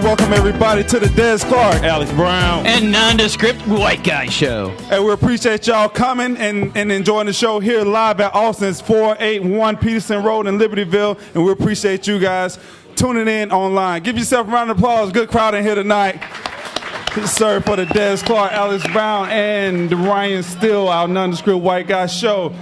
welcome everybody to the Des Clark, Alex Brown, and Nondescript White Guy Show. And we appreciate y'all coming and enjoying the show here live at Austin's 481 Peterson Road in Libertyville. And we appreciate you guys tuning in online. Give yourself a round of applause. Good crowd in here tonight. Sir, for the Des Clark, Alex Brown, and Ryan Steele, our Nondescript White Guy Show.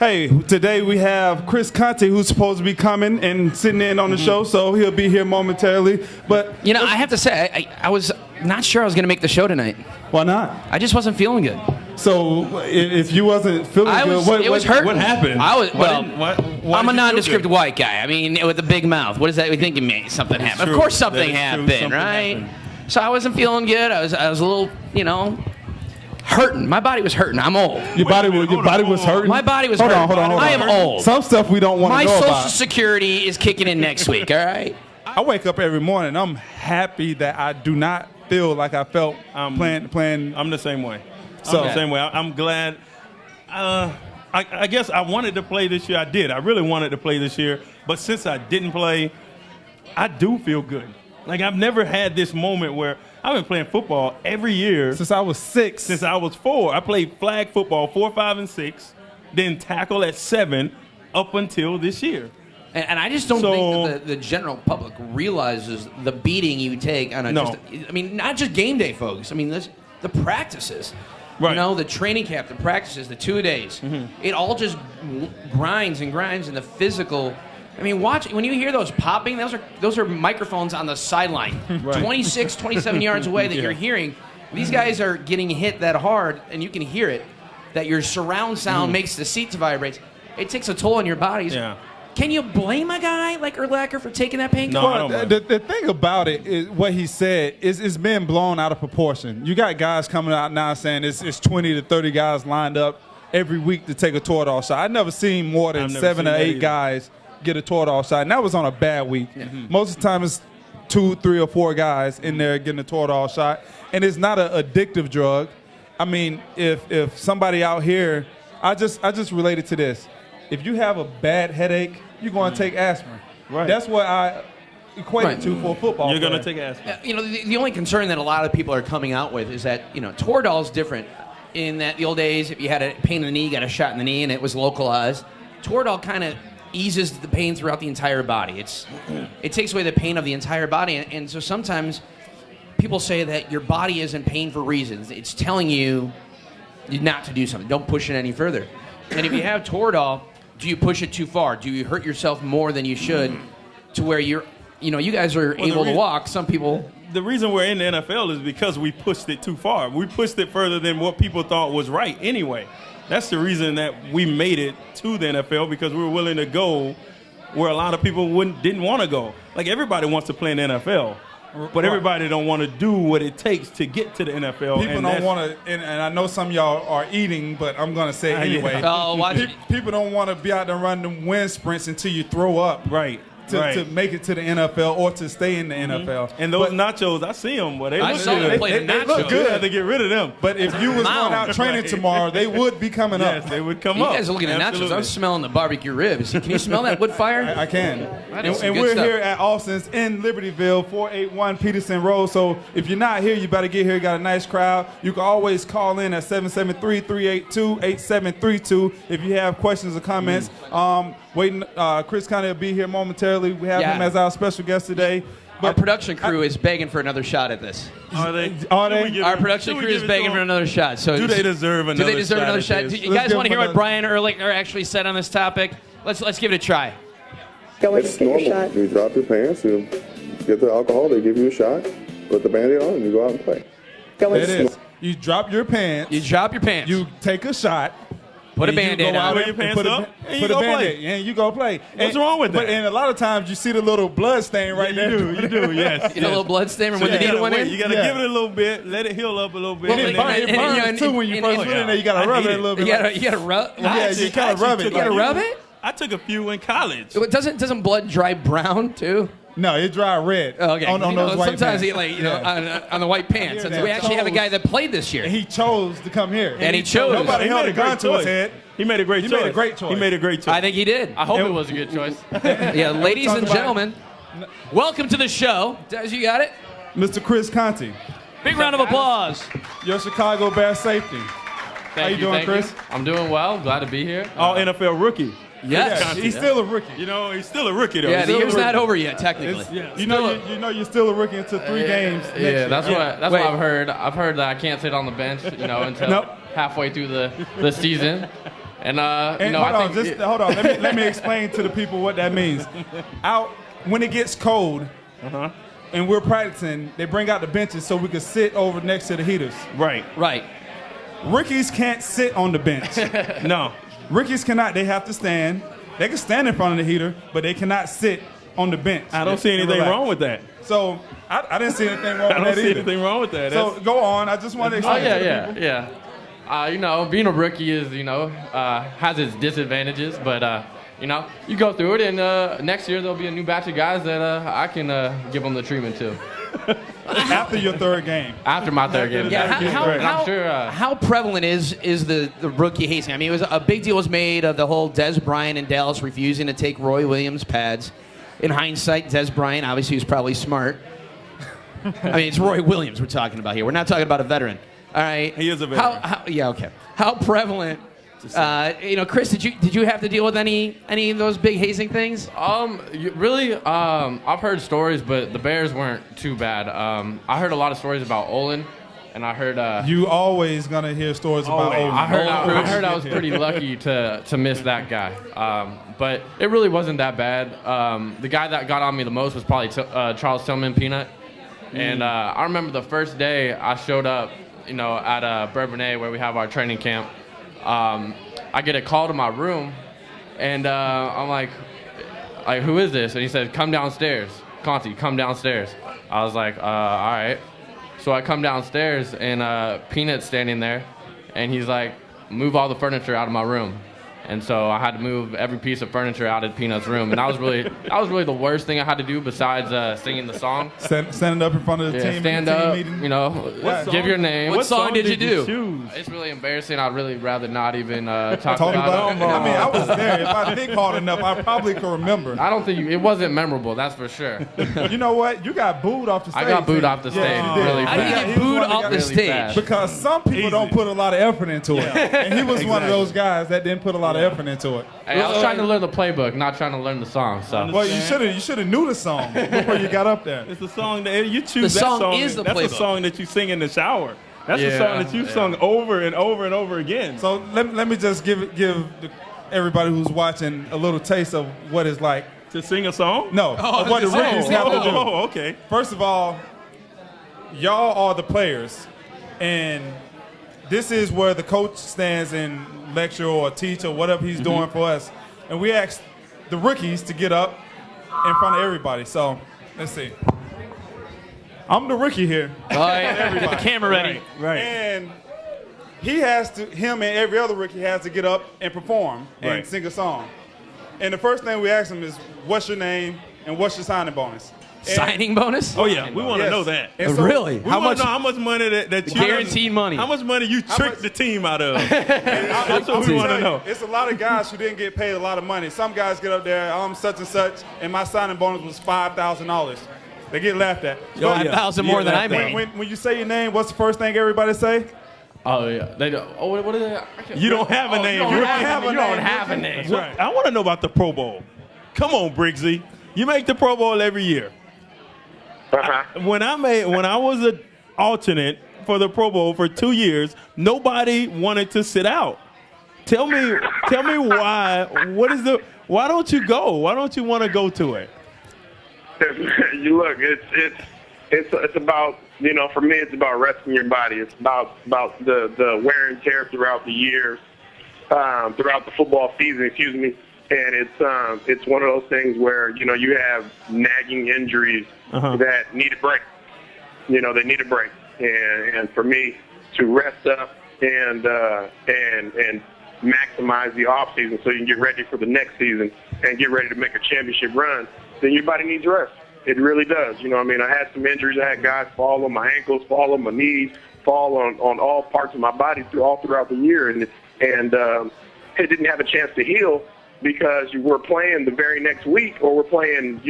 Hey, today we have Chris Conte, who's supposed to be coming and sitting in on the show, so he'll be here momentarily. But you know, I have to say, I was not sure I was going to make the show tonight. Why not? I just wasn't feeling good. So if you wasn't feeling good, it was hurting. What happened? Why I'm a nondescript white guy. I mean, with a big mouth. What does that think of me? Something happened. Of course something happened, right? Happened. So I wasn't feeling good. I was a little, hurting. My body was hurting. I'm old. Your body was hurting? My body was hurting. Hold on. I am old. Some stuff we don't want to know about. My Social Security is kicking in next week, all right? I wake up every morning. I'm happy that I do not feel like I felt playing. I'm the same way. I'm glad. I guess I wanted to play this year. I did. I really wanted to play this year. But since I didn't play, I do feel good. Like, I've never had this moment where I've been playing football every year. Since I was 6. Since I was 4. I played flag football 4, 5, and 6, then tackle at 7 up until this year. And I just don't think that the general public realizes the beating you take on not just game day, folks. I mean, the practices. Right. The training camp, the practices, the 2 days. Mm-hmm. It all just grinds and the physical. I mean, when you hear those popping, those are microphones on the sideline, right. 26, 27 yards away that you're hearing. These guys are getting hit that hard, and you can hear it, that your surround sound makes the seats vibrate. It takes a toll on your bodies. Yeah. Can you blame a guy like Urlacher for taking that pain? No, I don't. The thing about it is what he said is it's been blown out of proportion. You got guys coming out now saying it's 20 to 30 guys lined up every week to take a Toradol shot. I've never seen more than 7 or 8 guys get a Toradol shot, and that was on a bad week. Mm-hmm. Most of the time it's 2, 3, or 4 guys in there getting a Toradol shot, and it's not an addictive drug. I mean, if somebody out here, I just related to this. If you have a bad headache, you're going to take aspirin. Right. That's what I equate it to for a football You're going to take aspirin. The only concern that a lot of people are coming out with is that, Toradol is different in that the old days, if you had a pain in the knee, you got a shot in the knee, and it was localized. Toradol kind of eases the pain throughout the entire body. It takes away the pain of the entire body, and so sometimes people say that your body is in pain for reasons. It's telling you not to do something. Don't push it any further. And if you have Toradol, do you push it too far? Do you hurt yourself more than you should to where you guys are able to walk? Some people... The reason we're in the NFL is because we pushed it too far. We pushed it further than what people thought was right anyway. That's the reason that we made it to the NFL, because we were willing to go where a lot of people didn't want to go. Like, everybody wants to play in the NFL, but everybody don't want to do what it takes to get to the NFL. People don't want to, and I know some of y'all are eating, but I'm going to say anyway. People don't want to be out there running them wind sprints until you throw up. Right. To make it to the NFL or to stay in the NFL. And those nachos, I see them, but they look good. They look good. I have to get rid of them. But if you was going out training tomorrow, they would be coming up. Yes, they would come up. You guys are looking at nachos. I'm smelling the barbecue ribs. Can you smell that wood fire? I can. And we're here at Austin's in Libertyville, 481 Peterson Road. So if you're not here, you better get here. Got a nice crowd. You can always call in at 773-382-8732 if you have questions or comments. Chris Conte will be here momentarily. We have him as our special guest today. But our production crew is begging for another shot at this. Are they? Our production crew is begging for another shot. So do they deserve another shot? Do they deserve another shot? Do you guys want to hear what Brian Urlacher actually said on this topic? Let's give it a try. Go and get your shot. You drop your pants, you get the alcohol, they give you a shot, put the Band-Aid on, and you go out and play. There it is. You drop your pants. You take a shot. Put a Band-Aid on. Put your pants up, and you go play. And you go play. What's wrong with that? And a lot of times you see the little blood stain right there. You do, yes. You know, a little blood stain when the needle went in? You got to give it a little bit, let it heal up a little bit. It burns too when you first put it in there. You got to rub it a little bit. You got to rub? Yeah, you kind of rub it. You got to rub it? I took a few in college. Doesn't blood dry brown too? No, it dry red. Okay. On those white sometimes pants. on the white pants. We actually have a guy that played this year. And he chose to come here. And he chose. Nobody held a gun to his head. He made a great choice. He made a great choice. I think he did. I hope it was a good choice. Yeah, ladies and gentlemen, welcome to the show. Des, you got it? Mr. Chris Conte. Big round of applause. Your Chicago Bears safety. How you doing, Chris? I'm doing well. Glad to be here. All NFL rookie. Yes. Yeah, he's still a rookie. You know, he's still a rookie, though. Yeah, the year's not over yet, technically. You know you're still a rookie until 3 games next year. That's what I've heard. I've heard that I can't sit on the bench, until halfway through the season. And hold on. Let me explain to the people what that means. Out when it gets cold, and we're practicing, they bring out the benches so we can sit over next to the heaters. Right. Rookies can't sit on the bench. No. Rookies cannot. They have to stand. They can stand in front of the heater, but they cannot sit on the bench. I don't see anything wrong with that. So I didn't see anything wrong with that either. I don't see anything wrong with that. So go on. I just want to explain. Yeah. Being a rookie is, has its disadvantages, but you go through it, and next year there'll be a new batch of guys that I can give them the treatment to. After your 3rd game. After my 3rd game. Yeah. How prevalent is the rookie hazing? I mean, it was a big deal was made of the whole Des Bryant and Dallas refusing to take Roy Williams pads. In hindsight, Des Bryant obviously was probably smart. I mean, it's Roy Williams we're talking about here. We're not talking about a veteran. All right. He is a veteran. Okay. How prevalent? Chris, did you have to deal with any of those big hazing things? I've heard stories, but the Bears weren't too bad. I heard a lot of stories about Olin, and I heard you always gonna hear stories about Olin. I heard I was pretty lucky to miss that guy, but it really wasn't that bad. The guy that got on me the most was probably Charles Tillman Peanut, and I remember the first day I showed up, at Bourbonnais where we have our training camp. I get a call to my room, and I'm like, who is this? And he said, come downstairs. Conte, come downstairs. I was like, all right. So I come downstairs, and Peanut's standing there, and he's like, move all the furniture out of my room. And so I had to move every piece of furniture out of Peanut's room, and that was really the worst thing I had to do besides singing the song. Standing up in front of the team. Stand team up, meeting. Give your name. What song did you do? It's really embarrassing. I'd really rather not even talk about it. I mean, I was there. If I think hard enough, I probably could remember. I don't think it wasn't memorable. That's for sure. You know what? You got booed off the stage. I got booed off the stage. Yeah, really How do you get booed off the stage? Because some people don't put a lot of effort into it, and he was one of those guys that didn't put a lot of effort into it. Hey, I was trying to learn the playbook, not trying to learn the song. So. Well, you should have knew the song before you got up there. It's the song that you choose. The that song is the playbook. That's a song that you sing in the shower. That's a song that you've sung over and over and over again. So let me just give everybody who's watching a little taste of what it's like to sing a song. No, of what the rookies have to do. Oh, okay. First of all, y'all are the players, and this is where the coach stands and lecture or teach or whatever he's doing for us. And we asked the rookies to get up in front of everybody. So let's see. I'm the rookie here. All right, get the camera ready. Right. And him and every other rookie has to get up and perform and sing a song. And the first thing we ask them is, what's your name and what's your signing bonus? Signing bonus? Oh yeah, we want to know that. And so really? How much money that you guaranteed money? How much money you tricked the team out of? That's what we want to know. It's a lot of guys who didn't get paid a lot of money. Some guys get up there, I'm such and such, and my signing bonus was $5,000. They get laughed at. $5,000 more than I made. When you say your name, what's the first thing everybody say? Oh yeah, they do. Oh, what is it? You don't have a name. You don't have a name. Right. I want to know about the Pro Bowl. Come on, Briggsy. You make the Pro Bowl every year. When I was an alternate for the Pro Bowl for 2 years, nobody wanted to sit out. Tell me why. Why don't you go? Why don't you want to go to it? You look, it's about, for me, it's about resting your body. It's about the wear and tear throughout the years, throughout the football season, excuse me. And it's one of those things where, you have nagging injuries that need a break. They need a break. And for me to rest up and maximize the off season so you can get ready for the next season and get ready to make a championship run, then your body needs rest. It really does. I had some injuries. I had guys fall on my ankles, fall on my knees, fall on all parts of my body throughout the year. And it didn't have a chance to heal because you were playing the very next week or we're playing,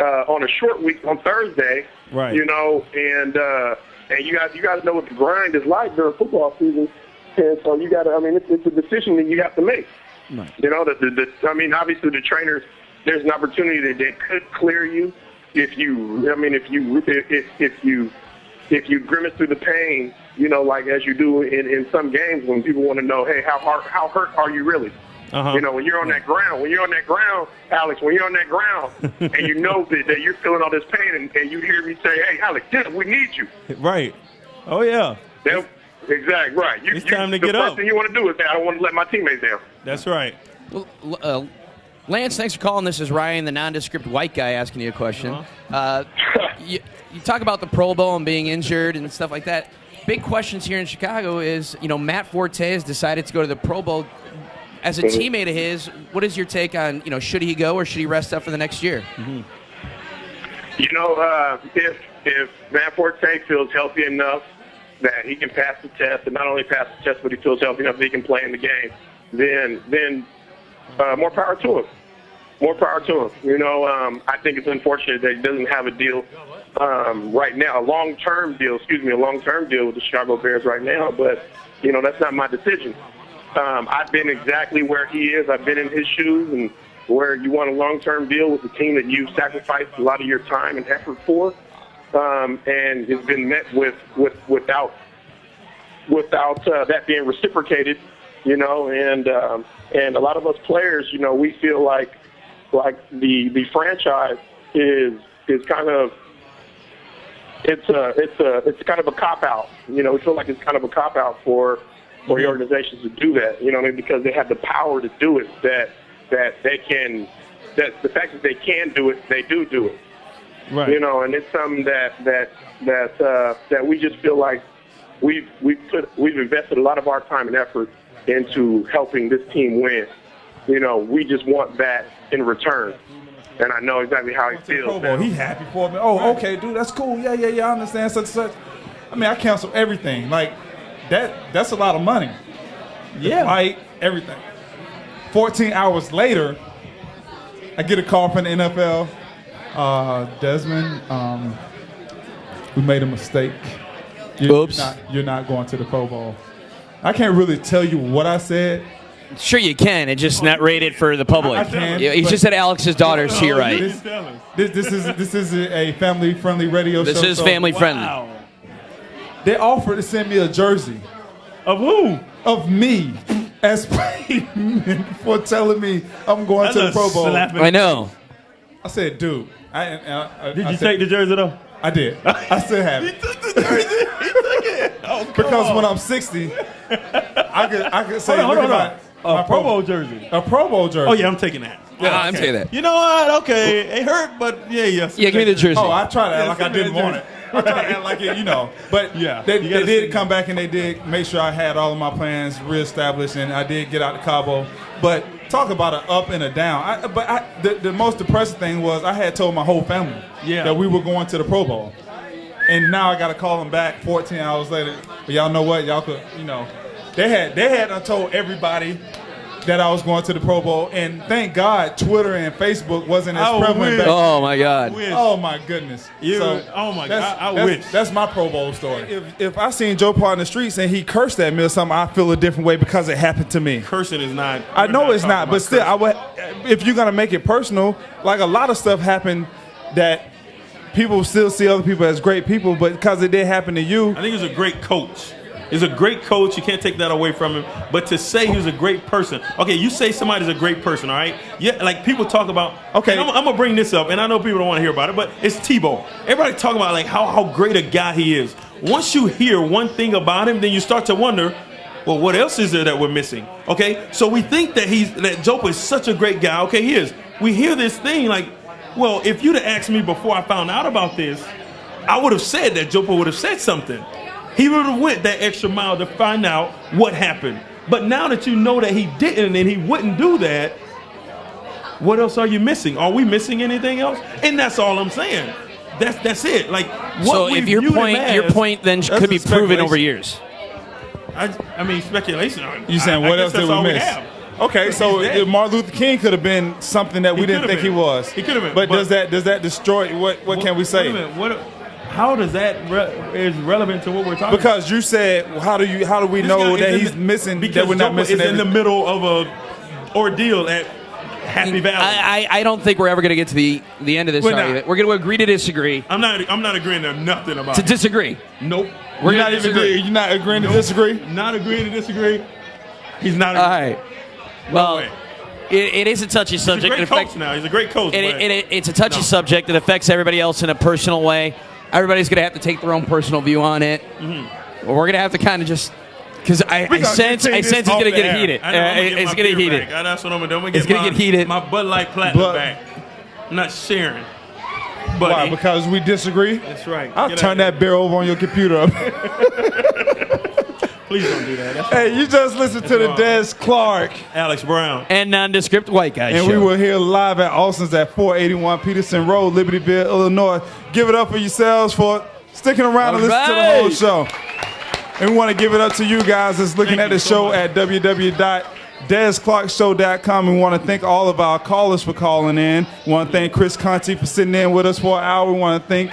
on a short week on Thursday. Right. You know, and you guys know what the grind is like during football season, and so you got to. I mean, it's a decision that you have to make. Right. You know, I mean, obviously the trainers, there's an opportunity that they could clear you if you grimace through the pain, you know, like as you do in some games when people want to know, hey, how hurt are you really? Uh-huh. You know, when you're on that ground, Alex, when you're on that ground and you know that you're feeling all this pain and you hear me say, hey, Alex, we need you. Right. Oh, yeah. Exactly, right. It's time to get up. The first thing you want to do is say, I don't want to let my teammates down. That's right. Well, Lance, thanks for calling. This is Ryan, the nondescript white guy, asking you a question. You talk about the Pro Bowl and being injured and stuff like that. Big questions here in Chicago is, you know, Matt Forte has decided to go to the Pro Bowl. As a teammate of his, what is your take on, you know, should he go or should he rest up for the next year? Mm-hmm. You know, if Matt Forte feels healthy enough that he can pass the test, and not only pass the test, but he feels healthy enough that he can play in the game, then more power to him. More power to him. You know, I think it's unfortunate that he doesn't have a deal right now, a long-term deal with the Chicago Bears right now, but, you know, that's not my decision. I've been exactly where he is. I've been in his shoes, and where you want a long-term deal with the team that you've sacrificed a lot of your time and effort for, and it's been met without that being reciprocated, you know. And a lot of us players, you know, we feel like the franchise is kind of it's kind of a cop out. You know, we feel like it's kind of a cop out for the organizations to do that, you know what I mean? Because they have the power to do it, that they can, that the fact that they can do it, they do it. Right. You know, and it's something that we just feel like we've invested a lot of our time and effort into helping this team win. You know, we just want that in return. And I know exactly how he feels. He happy for me. Oh, okay, dude, that's cool. Yeah, I understand such. I mean, I cancel everything. Like, that's a lot of money. Yeah. Flight, everything. 14 hours later, I get a call from the NFL. Desmond, we made a mistake. Oops. You're not going to the Pro Bowl. I can't really tell you what I said. Sure you can. It's just not rated for the public. I can, He just said Alex's daughter's to your right. This is a family-friendly radio show. This is family-friendly. Wow. They offered to send me a jersey. Of who? Of me as payment for telling me I'm going to the Pro Bowl. I know. I said, dude. Did you take the jersey, though? I did. I still have it. He took the jersey. He took it. Oh, because when I'm 60, I could say, hold on. My Pro Bowl jersey. A Pro Bowl jersey. Oh, yeah, I'm taking that. Yeah, I'm taking that. You know what? Okay. It hurt, but yes. Yeah, give me the jersey. Oh, I tried to act like I didn't want it. I tried to act like it, you know. But yeah, they did come back and they did make sure I had all of my plans reestablished, and I did get out to Cabo. But talk about an up and a down. The most depressing thing was I had told my whole family that we were going to the Pro Bowl. And now I got to call them back 14 hours later. But y'all know what? Y'all could, you know, they had told everybody that I was going to the Pro Bowl, and thank God Twitter and Facebook wasn't as prevalent back then. Oh my God! Oh my goodness! I wish. That's my Pro Bowl story. If I seen Joe Paul in the streets and he cursed at me or something, I feel a different way because it happened to me. Cursing is not. I know it's not, but still, I would. If you're gonna make it personal, like a lot of stuff happened that people still see other people as great people, but because it did happen to you, I think he was a great coach. He's a great coach. You can't take that away from him. But to say he was a great person, okay, you say somebody's a great person, all right? Yeah, like people talk about. Okay, I'm gonna bring this up, and I know people don't want to hear about it, but it's Tebow. Everybody talking about like how great a guy he is. Once you hear one thing about him, then you start to wonder, well, what else is there that we're missing? Okay, so we think that Joe is such a great guy. Okay, he is. We hear this thing like, well, if you'd have asked me before I found out about this, I would have said that Joe would have said something. He would have went that extra mile to find out what happened. But now that you know that he didn't and he wouldn't do that, what else are you missing? Are we missing anything else? And that's all I'm saying. That's it. Like, what so if your point then could be proven over years. I mean, speculation. You saying what else did we miss? Okay, so Martin Luther King could have been something that we didn't think he was. He could have been. But does that destroy what can we say? Wait a minute. How does that is relevant to what we're talking? Because you said, how do we know that he's missing? That we're not missing. Is in the middle of a ordeal at Happy Valley. I don't think we're ever going to get to the end of this argument. We're going to agree to disagree. I'm not agreeing to nothing about to disagree. Nope. You're not agreeing to disagree. Not agreeing to disagree. He's not. All right. Well, it is a touchy subject. He's a great coach now. He's a great coach. It's a touchy subject that affects everybody else in a personal way. Everybody's going to have to take their own personal view on it. Mm-hmm. We're going to have to kind of just. Because I sense it's going to get heated. It's going to get heated. That's what I'm going to do. It's going to get heated. My Bud Light Platinum back. I'm not sharing. Buddy. Why? Because we disagree? That's right. I'll turn that beer over on your computer. Please don't do that. Hey, you just listened to the Des Clark, Alex Brown, and Nondescript White Guy and show. we were here live at Austin's at 481 Peterson Road, Libertyville, Illinois. Give it up for yourselves for sticking around and listening to the whole show. And we want to give it up to you guys that's looking at the show at www.desclarkshow.com. We want to thank all of our callers for calling in. We want to thank Chris Conte for sitting in with us for an hour. We want to thank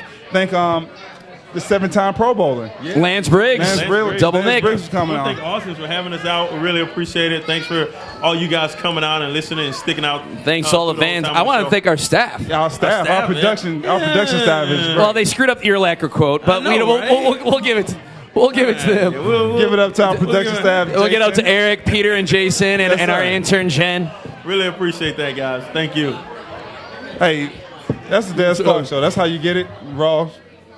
the 7-time Pro Bowler. Yeah. Lance Briggs. Double Nick. Briggs is coming out. Thank Austin for having us out. We really appreciate it. Thanks for all you guys coming out and listening and sticking out. Thanks all the fans. I want to thank our staff. Our production staff is great. Well, they screwed up the ear lacquer quote, but we'll give it. We'll give it to them. We'll give it up to our production staff. We'll get out to Eric, Peter, and Jason, and our intern, Jen. Really appreciate that, guys. Thank you. Hey, that's the Des Clark Show. That's how you get it raw,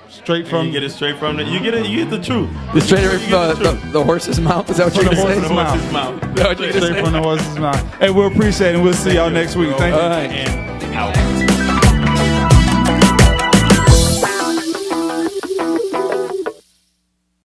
straight from. You get it straight from You get the truth. Straight from the horse's mouth. Is that what you're going to say? From the horse's mouth. Straight from the horse's mouth. Hey, we'll appreciate it. We'll see y'all next week. Thank you. And out.